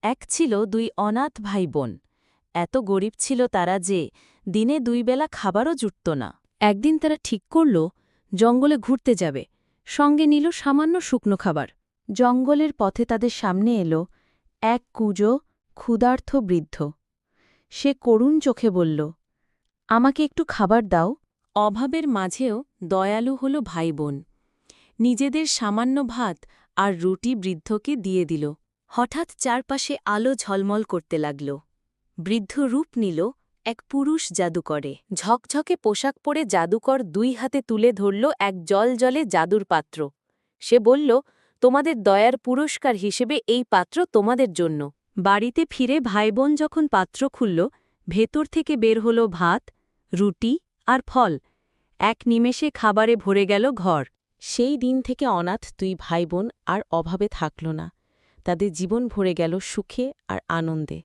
এক ছিল দুই অনাথ ভাই বোন। এত গরিব ছিল তারা যে দিনে 2 বেলা খাবারও জুটত না। একদিন তারা ঠিক করল জঙ্গলে ঘুরতে যাবে, সঙ্গে নিল সামান্য শুকনো খাবার। জঙ্গলের পথে তাদের সামনে এলো এক কুঁজো ক্ষুধার্ত বৃদ্ধ। সে করুণ চোখে বলল, আমাকে একটু খাবার দাও। অভাবের মাঝেও দয়ালু হল ভাই বোন। নিজেদের সামান্য ভাত আর রুটি বৃদ্ধকে দিয়ে দিল। হঠাৎ চারপাশে আলো ঝলমল করতে লাগল। বৃদ্ধ রূপ নিল এক পুরুষ জাদুকরে। ঝকঝকে পোশাক পরে জাদুকর 2 হাতে তুলে ধরল এক জলজলে জাদুর পাত্র। সে বলল, তোমাদের দয়ার পুরস্কার হিসেবে এই পাত্র তোমাদের জন্য। বাড়িতে ফিরে ভাইবোন যখন পাত্র খুলল, ভেতর থেকে বের হল ভাত, রুটি আর ফল। এক নিমেষে খাবারে ভরে গেল ঘর। সেই দিন থেকে অনাথ 2 ভাইবোন আর অভাবে থাকল না। তাদের জীবন ভরে গেল সুখে আর আনন্দে।